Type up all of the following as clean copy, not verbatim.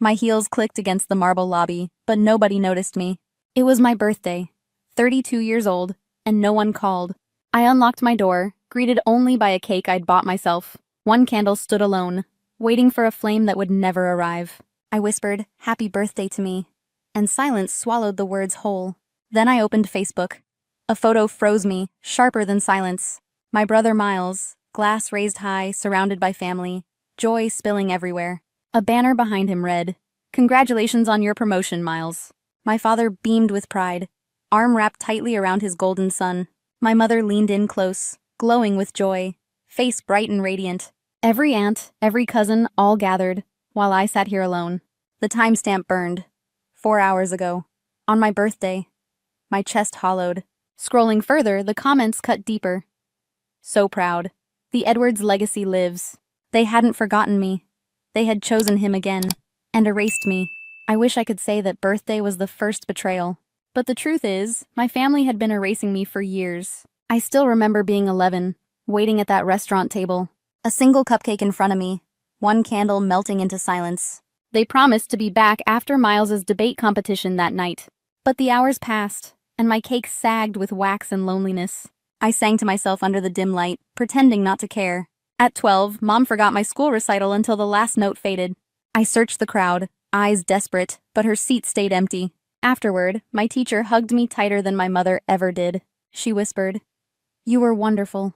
My heels clicked against the marble lobby, but nobody noticed me. It was my birthday, 32 years old, and no one called. I unlocked my door, greeted only by a cake I'd bought myself. One candle stood alone, waiting for a flame that would never arrive. I whispered, "Happy birthday" to me, and silence swallowed the words whole. Then I opened Facebook. A photo froze me, sharper than silence. My brother Miles, glass raised high, surrounded by family, joy spilling everywhere. A banner behind him read, "Congratulations on your promotion, Miles." My father beamed with pride, arm wrapped tightly around his golden son. My mother leaned in close, glowing with joy, face bright and radiant. Every aunt, every cousin, all gathered, while I sat here alone. The timestamp burned. 4 hours ago. On my birthday. My chest hollowed. Scrolling further, the comments cut deeper. So proud. The Edwards legacy lives. They hadn't forgotten me. They had chosen him again. And erased me. I wish I could say that birthday was the first betrayal. But the truth is, my family had been erasing me for years. I still remember being 11, waiting at that restaurant table. A single cupcake in front of me, one candle melting into silence. They promised to be back after Miles's debate competition that night. But the hours passed, and my cake sagged with wax and loneliness. I sang to myself under the dim light, pretending not to care. At 12, Mom forgot my school recital until the last note faded. I searched the crowd, eyes desperate, but her seat stayed empty. Afterward, my teacher hugged me tighter than my mother ever did. She whispered, "You were wonderful."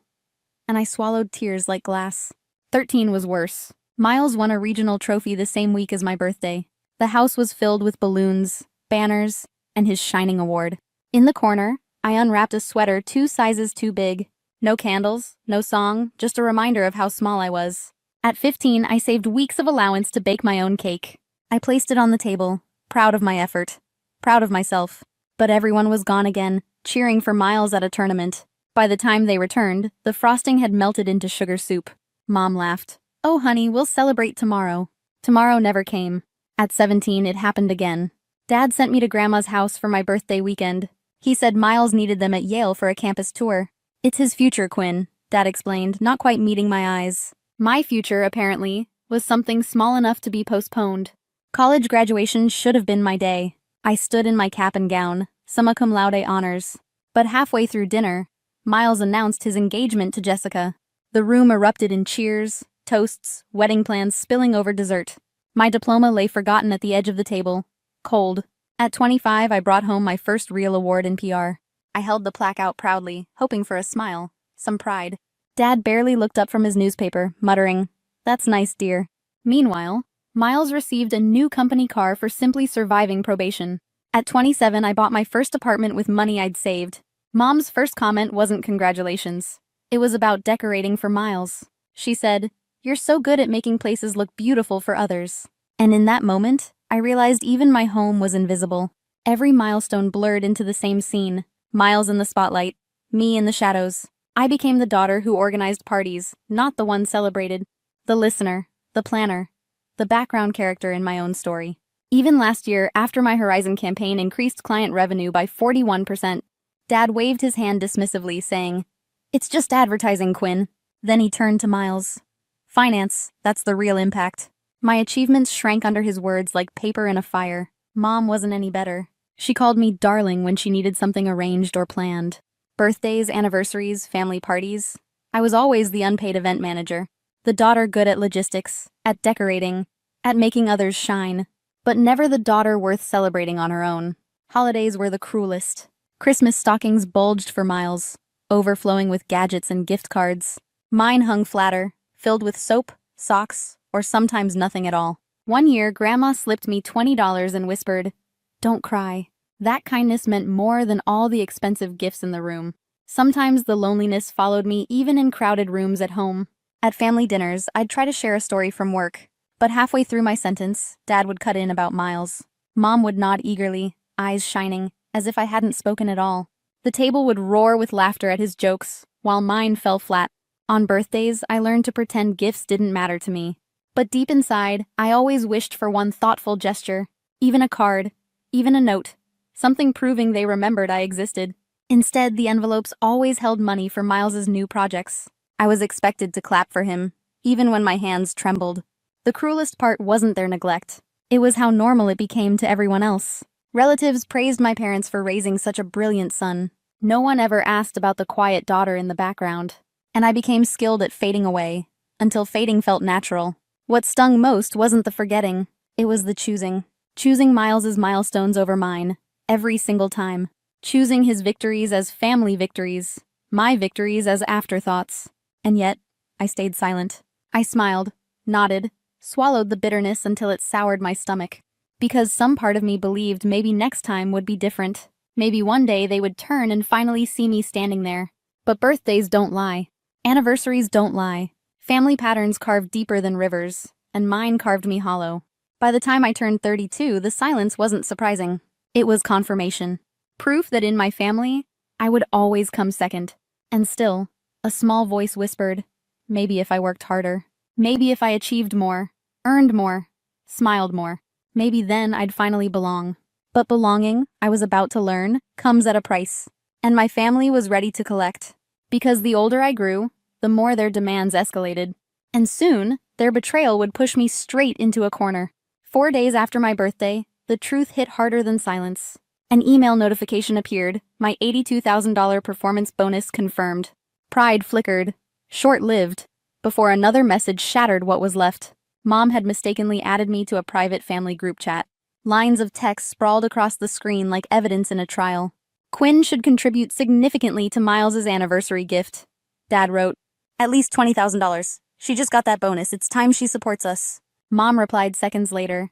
And I swallowed tears like glass. 13 was worse. Miles won a regional trophy the same week as my birthday. The house was filled with balloons, banners, and his shining award. In the corner, I unwrapped a sweater 2 sizes too big. No candles, no song, just a reminder of how small I was. At 15, I saved weeks of allowance to bake my own cake. I placed it on the table, proud of my effort, proud of myself. But everyone was gone again, cheering for Miles at a tournament. By the time they returned, the frosting had melted into sugar soup. Mom laughed. "Oh honey, we'll celebrate tomorrow." Tomorrow never came. At 17, it happened again. Dad sent me to Grandma's house for my birthday weekend. He said Miles needed them at Yale for a campus tour. "It's his future, Quinn," Dad explained, not quite meeting my eyes. My future, apparently, was something small enough to be postponed. College graduation should have been my day. I stood in my cap and gown, summa cum laude honors. But halfway through dinner, Miles announced his engagement to Jessica. The room erupted in cheers, toasts, wedding plans spilling over dessert. My diploma lay forgotten at the edge of the table, cold. At 25, I brought home my first real award in PR. I held the plaque out proudly, hoping for a smile, some pride. Dad barely looked up from his newspaper, muttering, "That's nice, dear." Meanwhile, Miles received a new company car for simply surviving probation. At 27, I bought my first apartment with money I'd saved. Mom's first comment wasn't congratulations. It was about decorating for Miles. She said, "You're so good at making places look beautiful for others." And in that moment, I realized even my home was invisible. Every milestone blurred into the same scene. Miles in the spotlight, me in the shadows. I became the daughter who organized parties, not the one celebrated. The listener, the planner, the background character in my own story. Even last year, after my Horizon campaign increased client revenue by 41%, Dad waved his hand dismissively, saying, "It's just advertising, Quinn." Then he turned to Miles. "Finance, that's the real impact." My achievements shrank under his words like paper in a fire. Mom wasn't any better. She called me darling when she needed something arranged or planned. Birthdays, anniversaries, family parties. I was always the unpaid event manager. The daughter good at logistics, at decorating, at making others shine. But never the daughter worth celebrating on her own. Holidays were the cruelest. Christmas stockings bulged for Miles, overflowing with gadgets and gift cards. Mine hung flatter, filled with soap, socks, or sometimes nothing at all. One year, Grandma slipped me $20 and whispered, "Don't cry." That kindness meant more than all the expensive gifts in the room. Sometimes the loneliness followed me even in crowded rooms at home. At family dinners, I'd try to share a story from work. But halfway through my sentence, Dad would cut in about Miles. Mom would nod eagerly, eyes shining, as if I hadn't spoken at all. The table would roar with laughter at his jokes, while mine fell flat. On birthdays, I learned to pretend gifts didn't matter to me. But deep inside, I always wished for one thoughtful gesture, even a card, even a note, something proving they remembered I existed. Instead, the envelopes always held money for Miles's new projects. I was expected to clap for him, even when my hands trembled. The cruelest part wasn't their neglect. It was how normal it became to everyone else. Relatives praised my parents for raising such a brilliant son. No one ever asked about the quiet daughter in the background. And I became skilled at fading away, until fading felt natural. What stung most wasn't the forgetting, it was the choosing. Choosing Miles's milestones over mine, every single time. Choosing his victories as family victories, my victories as afterthoughts. And yet, I stayed silent. I smiled, nodded, swallowed the bitterness until it soured my stomach. Because some part of me believed maybe next time would be different. Maybe one day they would turn and finally see me standing there. But birthdays don't lie. Anniversaries don't lie. Family patterns carved deeper than rivers, and mine carved me hollow. By the time I turned 32, the silence wasn't surprising. It was confirmation. Proof that in my family, I would always come second. And still, a small voice whispered, maybe if I worked harder. Maybe if I achieved more, earned more, smiled more. Maybe then I'd finally belong. But belonging, I was about to learn, comes at a price. And my family was ready to collect. Because the older I grew, the more their demands escalated. And soon, their betrayal would push me straight into a corner. 4 days after my birthday, the truth hit harder than silence. An email notification appeared, my $82,000 performance bonus confirmed. Pride flickered, short-lived, before another message shattered what was left. Mom had mistakenly added me to a private family group chat. Lines of text sprawled across the screen like evidence in a trial. Quinn should contribute significantly to Miles's anniversary gift. Dad wrote, at least $20,000. She just got that bonus. It's time she supports us. Mom replied seconds later.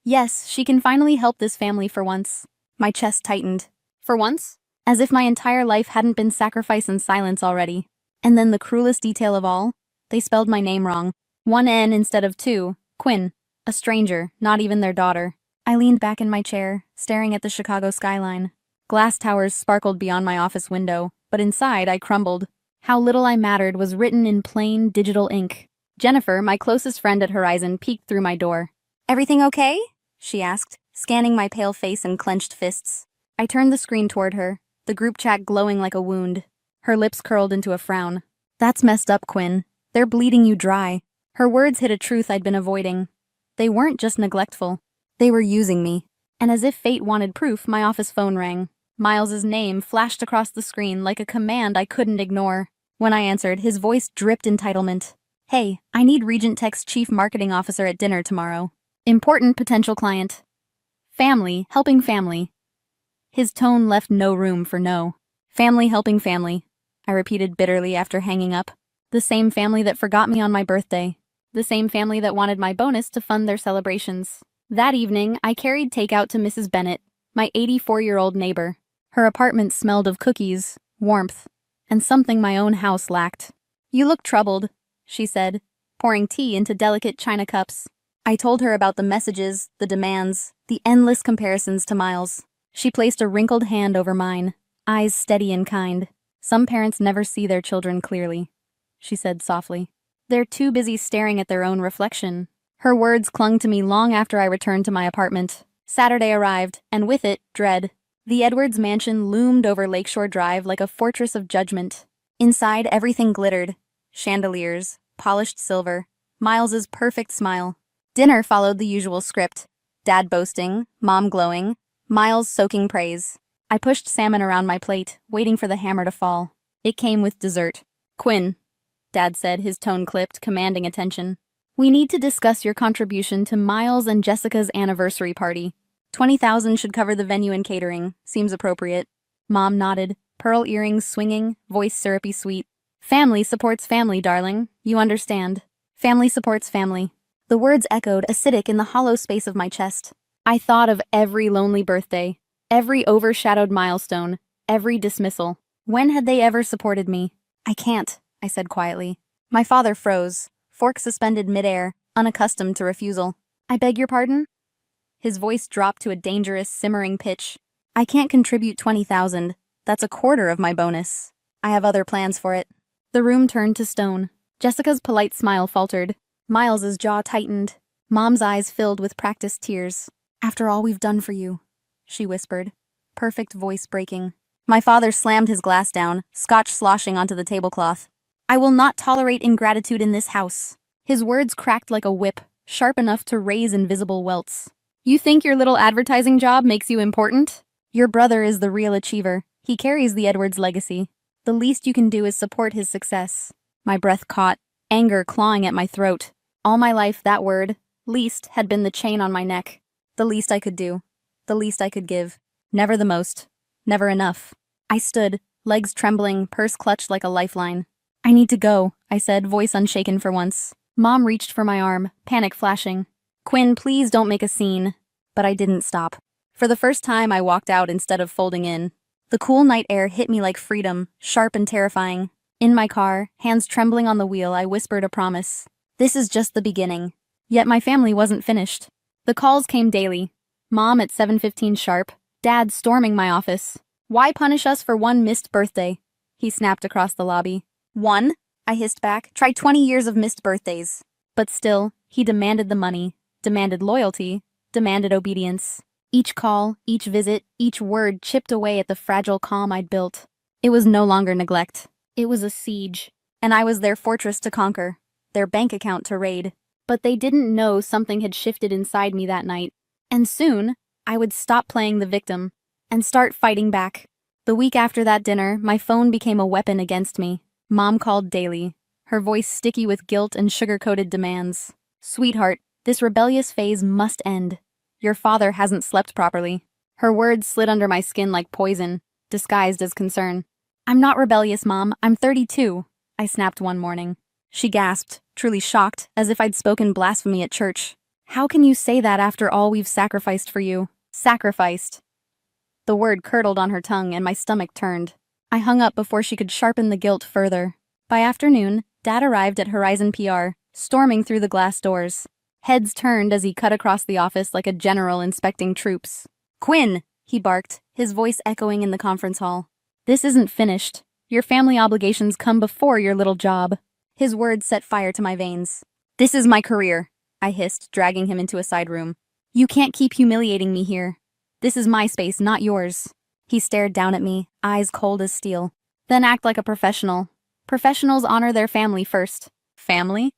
Yes, she can finally help this family for once. My chest tightened. For once? As if my entire life hadn't been sacrifice and silence already. And then the cruelest detail of all, they spelled my name wrong. 1 N instead of 2, Quinn. A stranger, not even their daughter. I leaned back in my chair, staring at the Chicago skyline. Glass towers sparkled beyond my office window, but inside I crumbled. How little I mattered was written in plain digital ink. Jennifer, my closest friend at Horizon, peeked through my door. Everything okay? She asked, scanning my pale face and clenched fists. I turned the screen toward her, the group chat glowing like a wound. Her lips curled into a frown. That's messed up, Quinn. They're bleeding you dry. Her words hit a truth I'd been avoiding. They weren't just neglectful. They were using me. And as if fate wanted proof, my office phone rang. Miles's name flashed across the screen like a command I couldn't ignore. When I answered, his voice dripped entitlement. Hey, I need Regent Tech's chief marketing officer at dinner tomorrow. Important potential client. Family, helping family. His tone left no room for no. Family helping family, I repeated bitterly after hanging up. The same family that forgot me on my birthday. The same family that wanted my bonus to fund their celebrations. That evening, I carried takeout to Mrs. Bennett, my 84-year-old neighbor. Her apartment smelled of cookies, warmth, and something my own house lacked. You look troubled, she said, pouring tea into delicate china cups. I told her about the messages, the demands, the endless comparisons to Miles. She placed a wrinkled hand over mine, eyes steady and kind. Some parents never see their children clearly, she said softly. They're too busy staring at their own reflection. Her words clung to me long after I returned to my apartment. Saturday arrived, and with it, dread. The Edwards mansion loomed over Lakeshore Drive like a fortress of judgment. Inside, everything glittered. Chandeliers, polished silver, Miles's perfect smile. Dinner followed the usual script. Dad boasting, Mom glowing, Miles soaking praise. I pushed salmon around my plate, waiting for the hammer to fall. It came with dessert. Quinn, Dad said, his tone clipped, commanding attention. We need to discuss your contribution to Miles and Jessica's anniversary party. $20,000 should cover the venue and catering. Seems appropriate. Mom nodded, pearl earrings swinging, voice syrupy sweet. Family supports family, darling. You understand. Family supports family. The words echoed, acidic in the hollow space of my chest. I thought of every lonely birthday, every overshadowed milestone, every dismissal. When had they ever supported me? I can't, I said quietly. My father froze, fork suspended midair, unaccustomed to refusal. I beg your pardon? His voice dropped to a dangerous, simmering pitch. I can't contribute $20,000. That's a quarter of my bonus. I have other plans for it. The room turned to stone. Jessica's polite smile faltered. Miles's jaw tightened. Mom's eyes filled with practiced tears. After all we've done for you, she whispered, perfect voice breaking. My father slammed his glass down, scotch sloshing onto the tablecloth. I will not tolerate ingratitude in this house. His words cracked like a whip, sharp enough to raise invisible welts. You think your little advertising job makes you important? Your brother is the real achiever. He carries the Edwards legacy. The least you can do is support his success. My breath caught, anger clawing at my throat. All my life, that word, least, had been the chain on my neck. The least I could do. The least I could give. Never the most. Never enough. I stood, legs trembling, purse clutched like a lifeline. I need to go, I said, voice unshaken for once. Mom reached for my arm, panic flashing. Quinn, please don't make a scene. But I didn't stop. For the first time, I walked out instead of folding in. The cool night air hit me like freedom, sharp and terrifying. In my car, hands trembling on the wheel, I whispered a promise. This is just the beginning. Yet my family wasn't finished. The calls came daily. Mom at 7:15 sharp, Dad storming my office. Why punish us for one missed birthday? He snapped across the lobby. One? I hissed back. Try 20 years of missed birthdays. But still, he demanded the money, demanded loyalty, demanded obedience. Each call, each visit, each word chipped away at the fragile calm I'd built. It was no longer neglect. It was a siege. And I was their fortress to conquer, their bank account to raid. But they didn't know something had shifted inside me that night. And soon, I would stop playing the victim and start fighting back. The week after that dinner, my phone became a weapon against me. Mom called daily, her voice sticky with guilt and sugar-coated demands. Sweetheart, this rebellious phase must end. Your father hasn't slept properly. Her words slid under my skin like poison, disguised as concern. I'm not rebellious, Mom. I'm 32, I snapped one morning. She gasped, truly shocked, as if I'd spoken blasphemy at church. How can you say that after all we've sacrificed for you? Sacrificed. The word curdled on her tongue and my stomach turned. I hung up before she could sharpen the guilt further. By afternoon, Dad arrived at Horizon PR, storming through the glass doors. Heads turned as he cut across the office like a general inspecting troops. Quinn, he barked, his voice echoing in the conference hall. This isn't finished. Your family obligations come before your little job. His words set fire to my veins. This is my career, I hissed, dragging him into a side room. You can't keep humiliating me here. This is my space, not yours. He stared down at me, eyes cold as steel. Then act like a professional. Professionals honor their family first. Family?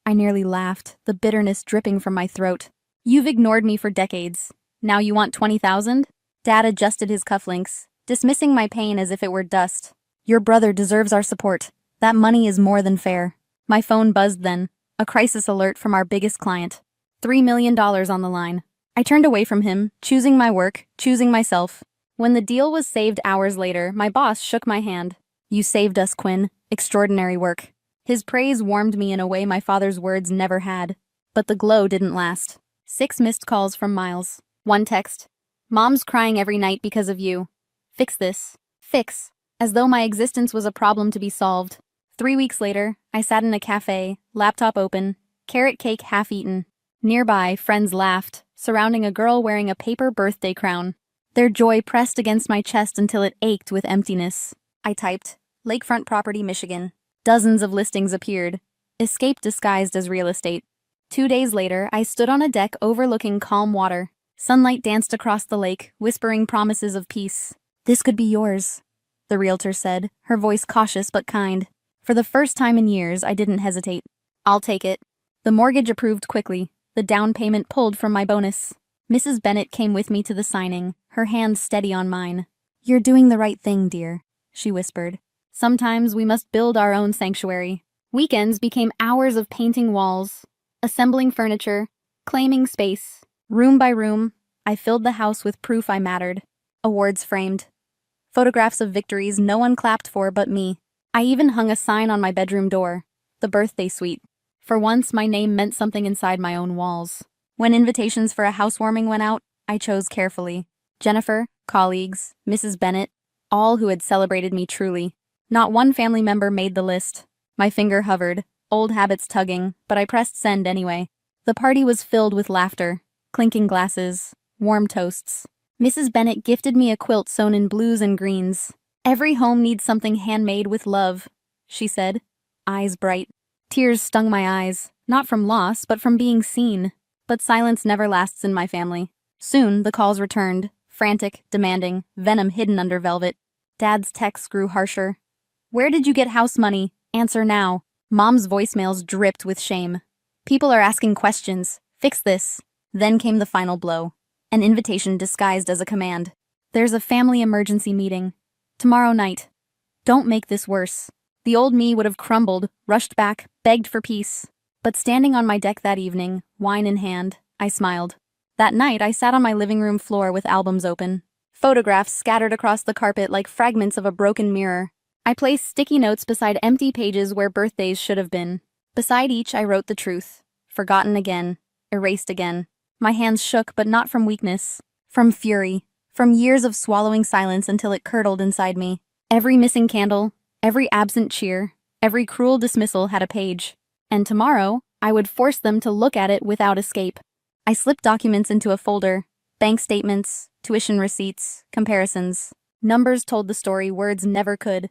I nearly laughed, the bitterness dripping from my throat. You've ignored me for decades. Now you want 20,000? Dad adjusted his cufflinks, dismissing my pain as if it were dust. Your brother deserves our support. That money is more than fair. My phone buzzed then, a crisis alert from our biggest client. $3 million on the line. I turned away from him, choosing my work, choosing myself. When the deal was saved hours later, my boss shook my hand. You saved us, Quinn. Extraordinary work. His praise warmed me in a way my father's words never had. But the glow didn't last. 6 missed calls from Miles. 1 text. Mom's crying every night because of you. Fix this. Fix. As though my existence was a problem to be solved. 3 weeks later, I sat in a cafe, laptop open, carrot cake half-eaten. Nearby, friends laughed, surrounding a girl wearing a paper birthday crown. Their joy pressed against my chest until it ached with emptiness. I typed, Lakefront Property, Michigan. Dozens of listings appeared. Escape disguised as real estate. 2 days later, I stood on a deck overlooking calm water. Sunlight danced across the lake, whispering promises of peace. This could be yours, the realtor said, her voice cautious but kind. For the first time in years, I didn't hesitate. I'll take it. The mortgage approved quickly, the down payment pulled from my bonus. Mrs. Bennett came with me to the signing, her hand steady on mine. You're doing the right thing, dear, she whispered. Sometimes we must build our own sanctuary. Weekends became hours of painting walls, assembling furniture, claiming space. Room by room, I filled the house with proof I mattered. Awards framed. Photographs of victories no one clapped for but me. I even hung a sign on my bedroom door, the birthday suite. For once, my name meant something inside my own walls. When invitations for a housewarming went out, I chose carefully. Jennifer, colleagues, Mrs. Bennett, all who had celebrated me truly. Not one family member made the list. My finger hovered, old habits tugging, but I pressed send anyway. The party was filled with laughter, clinking glasses, warm toasts. Mrs. Bennett gifted me a quilt sewn in blues and greens. Every home needs something handmade with love, she said, eyes bright. Tears stung my eyes, not from loss, but from being seen. But silence never lasts in my family. Soon, the calls returned, frantic, demanding, venom hidden under velvet. Dad's texts grew harsher. Where did you get house money? Answer now. Mom's voicemails dripped with shame. People are asking questions. Fix this. Then came the final blow. An invitation disguised as a command. There's a family emergency meeting. Tomorrow night. Don't make this worse. The old me would have crumbled, rushed back, begged for peace. But standing on my deck that evening, wine in hand, I smiled. That night, I sat on my living room floor with albums open. Photographs scattered across the carpet like fragments of a broken mirror. I placed sticky notes beside empty pages where birthdays should have been. Beside each, I wrote the truth. Forgotten again. Erased again. My hands shook, but not from weakness. From fury. From years of swallowing silence until it curdled inside me. Every missing candle, every absent cheer, every cruel dismissal had a page. And tomorrow, I would force them to look at it without escape. I slipped documents into a folder. Bank statements, tuition receipts, comparisons. Numbers told the story words never could.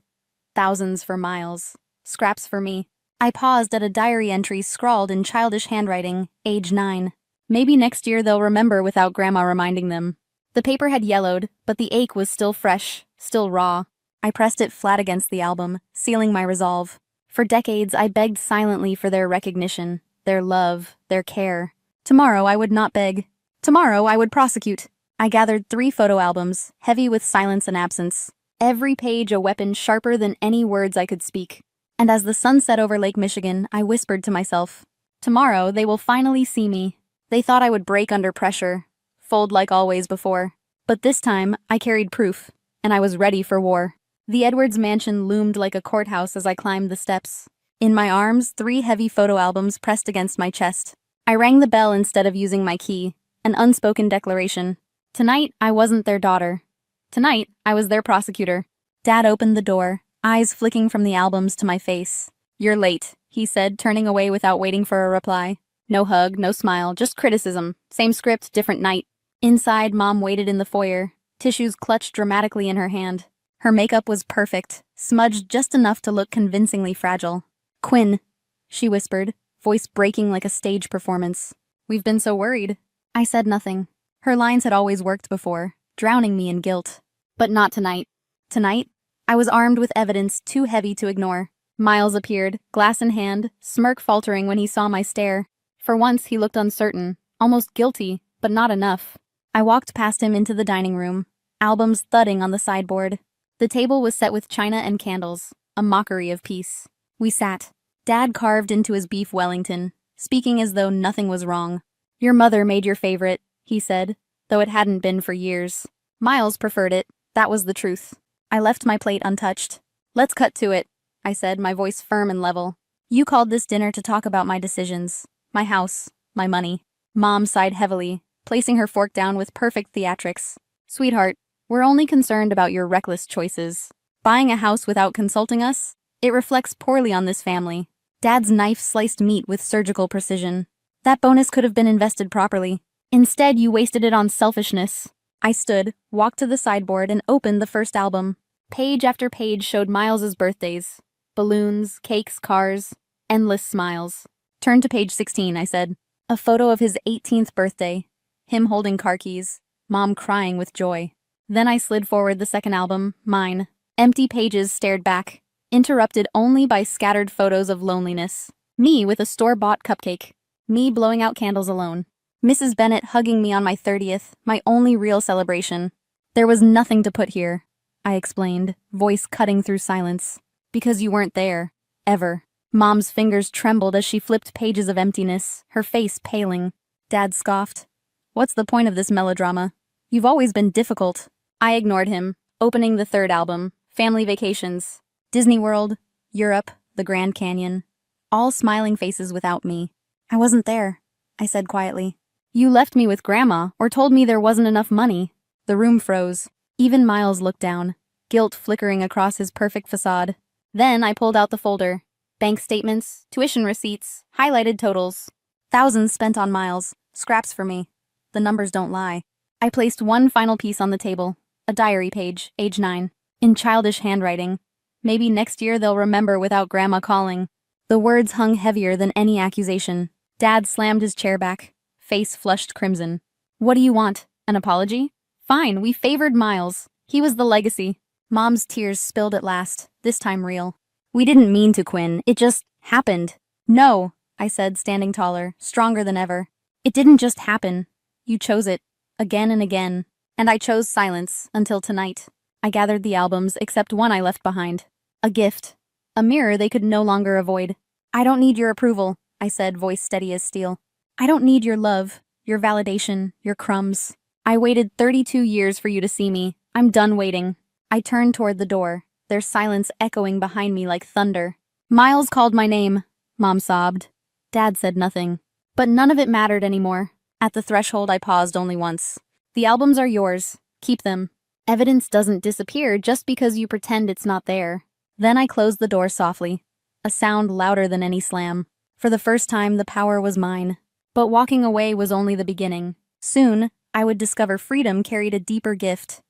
Thousands for Miles. Scraps for me. I paused at a diary entry scrawled in childish handwriting, age 9. Maybe next year they'll remember without Grandma reminding them. The paper had yellowed, but the ache was still fresh, still raw. I pressed it flat against the album, sealing my resolve. For decades, I begged silently for their recognition, their love, their care. Tomorrow, I would not beg. Tomorrow, I would prosecute. I gathered 3 photo albums, heavy with silence and absence. Every page a weapon sharper than any words I could speak. And as the sun set over Lake Michigan, I whispered to myself, tomorrow, they will finally see me. They thought I would break under pressure, fold like always before. But this time, I carried proof, and I was ready for war. The Edwards mansion loomed like a courthouse as I climbed the steps. In my arms, 3 heavy photo albums pressed against my chest. I rang the bell instead of using my key, an unspoken declaration. Tonight, I wasn't their daughter. Tonight, I was their prosecutor. Dad opened the door, eyes flicking from the albums to my face. You're late, he said, turning away without waiting for a reply. No hug, no smile, just criticism. Same script, different night. Inside, Mom waited in the foyer, tissues clutched dramatically in her hand. Her makeup was perfect, smudged just enough to look convincingly fragile. Quinn, she whispered, voice breaking like a stage performance. We've been so worried. I said nothing. Her lines had always worked before, drowning me in guilt. But not tonight. Tonight, I was armed with evidence too heavy to ignore. Miles appeared, glass in hand, smirk faltering when he saw my stare. For once, he looked uncertain, almost guilty, but not enough. I walked past him into the dining room, albums thudding on the sideboard. The table was set with china and candles, a mockery of peace. We sat. Dad carved into his beef Wellington, speaking as though nothing was wrong. Your mother made your favorite, he said, though it hadn't been for years. Miles preferred it, that was the truth. I left my plate untouched. Let's cut to it, I said, my voice firm and level. You called this dinner to talk about my decisions, my house, my money. Mom sighed heavily, placing her fork down with perfect theatrics. Sweetheart, we're only concerned about your reckless choices. Buying a house without consulting us? It reflects poorly on this family. Dad's knife sliced meat with surgical precision. That bonus could have been invested properly. Instead, you wasted it on selfishness. I stood, walked to the sideboard, and opened the first album. Page after page showed Miles's birthdays. Balloons, cakes, cars, endless smiles. Turn to page 16, I said. A photo of his 18th birthday. Him holding car keys. Mom crying with joy. Then I slid forward the second album, mine. Empty pages stared back, interrupted only by scattered photos of loneliness. Me with a store-bought cupcake. Me blowing out candles alone. Mrs. Bennet hugging me on my 30th, my only real celebration. There was nothing to put here, I explained, voice cutting through silence. Because you weren't there. Ever. Mom's fingers trembled as she flipped pages of emptiness, her face paling. Dad scoffed. What's the point of this melodrama? You've always been difficult. I ignored him, opening the third album, Family Vacations. Disney World, Europe, the Grand Canyon. All smiling faces without me. I wasn't there, I said quietly. You left me with Grandma, or told me there wasn't enough money. The room froze. Even Miles looked down, guilt flickering across his perfect facade. Then I pulled out the folder. Bank statements, tuition receipts, highlighted totals. Thousands spent on Miles, scraps for me. The numbers don't lie. I placed one final piece on the table, a diary page, age 9, in childish handwriting. Maybe next year they'll remember without Grandma calling. The words hung heavier than any accusation. Dad slammed his chair back, face flushed crimson. What do you want? An apology? Fine, we favored Miles. He was the legacy. Mom's tears spilled at last, this time real. We didn't mean to, Quinn. It just happened. No, I said, standing taller, stronger than ever. It didn't just happen. You chose it, again and again. And I chose silence, until tonight. I gathered the albums, except one I left behind. A gift. A mirror they could no longer avoid. I don't need your approval, I said, voice steady as steel. I don't need your love, your validation, your crumbs. I waited 32 years for you to see me. I'm done waiting. I turned toward the door, their silence echoing behind me like thunder. Miles called my name, Mom sobbed. Dad said nothing. But none of it mattered anymore. At the threshold, I paused only once. The albums are yours. Keep them. Evidence doesn't disappear just because you pretend it's not there. Then I closed the door softly, a sound louder than any slam. For the first time, the power was mine. But walking away was only the beginning. Soon, I would discover freedom carried a deeper gift.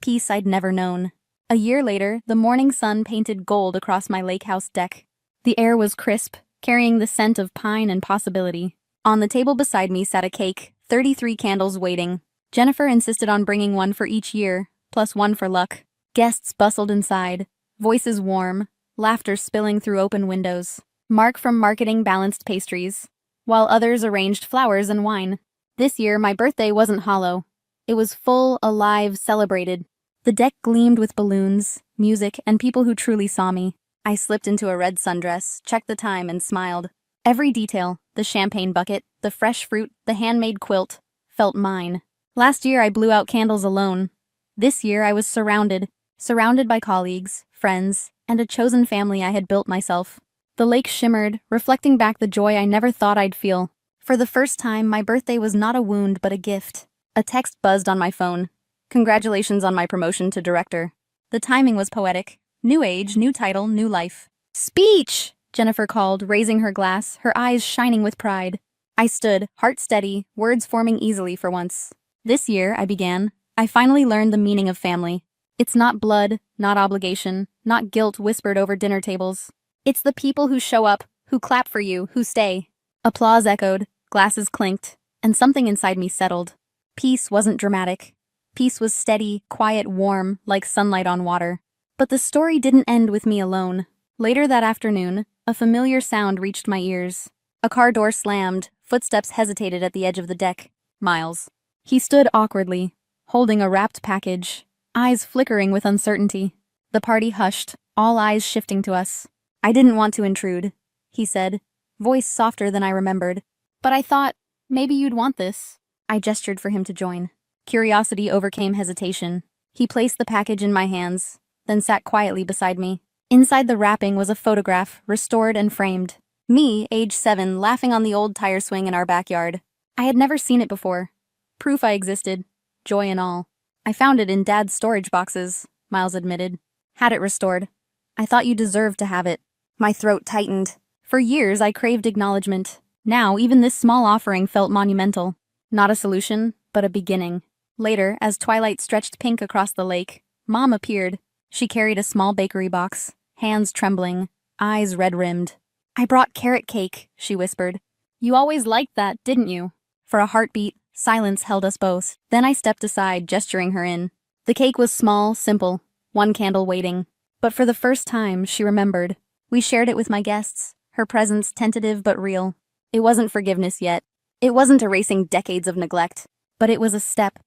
Peace I'd never known. A year later, the morning sun painted gold across my lake house deck. The air was crisp, carrying the scent of pine and possibility. On the table beside me sat a cake, 33 candles waiting. Jennifer insisted on bringing one for each year, plus one for luck. Guests bustled inside, voices warm, laughter spilling through open windows. Mark from marketing balanced pastries, while others arranged flowers and wine. This year, my birthday wasn't hollow. It was full, alive, celebrated. The deck gleamed with balloons, music, and people who truly saw me. I slipped into a red sundress, checked the time, and smiled. Every detail, the champagne bucket, the fresh fruit, the handmade quilt, felt mine. Last year, I blew out candles alone. This year, I was surrounded by colleagues, friends, and a chosen family I had built myself. The lake shimmered, reflecting back the joy I never thought I'd feel. For the first time, my birthday was not a wound but a gift. A text buzzed on my phone. Congratulations on my promotion to director. The timing was poetic. New age, new title, new life. Speech! Jennifer called, raising her glass, her eyes shining with pride. I stood, heart steady, words forming easily for once. This year, I began, I finally learned the meaning of family. It's not blood, not obligation, not guilt whispered over dinner tables. It's the people who show up, who clap for you, who stay. Applause echoed, glasses clinked, and something inside me settled. Peace wasn't dramatic. Peace was steady, quiet, warm, like sunlight on water. But the story didn't end with me alone. Later that afternoon, a familiar sound reached my ears. A car door slammed, footsteps hesitated at the edge of the deck. Miles. He stood awkwardly, holding a wrapped package, eyes flickering with uncertainty. The party hushed, all eyes shifting to us. I didn't want to intrude, he said, voice softer than I remembered. But I thought, maybe you'd want this. I gestured for him to join. Curiosity overcame hesitation. He placed the package in my hands, then sat quietly beside me. Inside the wrapping was a photograph, restored and framed. Me, age 7, laughing on the old tire swing in our backyard. I had never seen it before. Proof I existed, joy and all. I found it in Dad's storage boxes, Miles admitted. Had it restored. I thought you deserved to have it. My throat tightened. For years, I craved acknowledgement. Now, even this small offering felt monumental. Not a solution, but a beginning. Later, as twilight stretched pink across the lake, Mom appeared. She carried a small bakery box, hands trembling, eyes red-rimmed. I brought carrot cake, she whispered. You always liked that, didn't you? For a heartbeat, silence held us both. Then I stepped aside, gesturing her in. The cake was small, simple, one candle waiting. But for the first time, she remembered. We shared it with my guests, her presence tentative but real. It wasn't forgiveness yet. It wasn't erasing decades of neglect. But it was a step,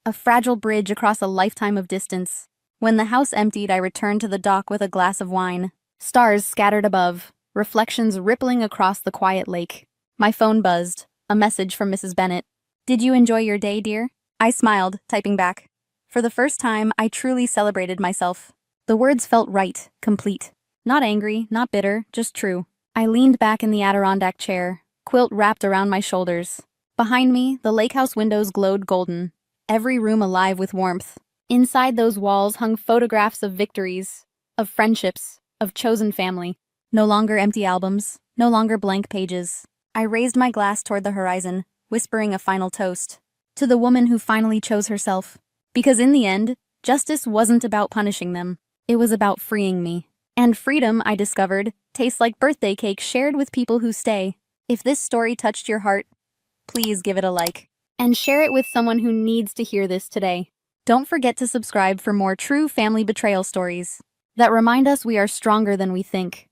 a fragile bridge across a lifetime of distance. When the house emptied, I returned to the dock with a glass of wine. Stars scattered above, reflections rippling across the quiet lake. My phone buzzed, a message from Mrs. Bennett. Did you enjoy your day, dear? I smiled, typing back. For the first time, I truly celebrated myself. The words felt right, complete. Not angry, not bitter, just true. I leaned back in the Adirondack chair, quilt wrapped around my shoulders. Behind me, the lake house windows glowed golden, every room alive with warmth. Inside those walls hung photographs of victories, of friendships, of chosen family. No longer empty albums, no longer blank pages. I raised my glass toward the horizon, whispering a final toast. To the woman who finally chose herself. Because in the end, justice wasn't about punishing them. It was about freeing me. And freedom, I discovered, tastes like birthday cake shared with people who stay. If this story touched your heart, please give it a like. And share it with someone who needs to hear this today. Don't forget to subscribe for more true family betrayal stories that remind us we are stronger than we think.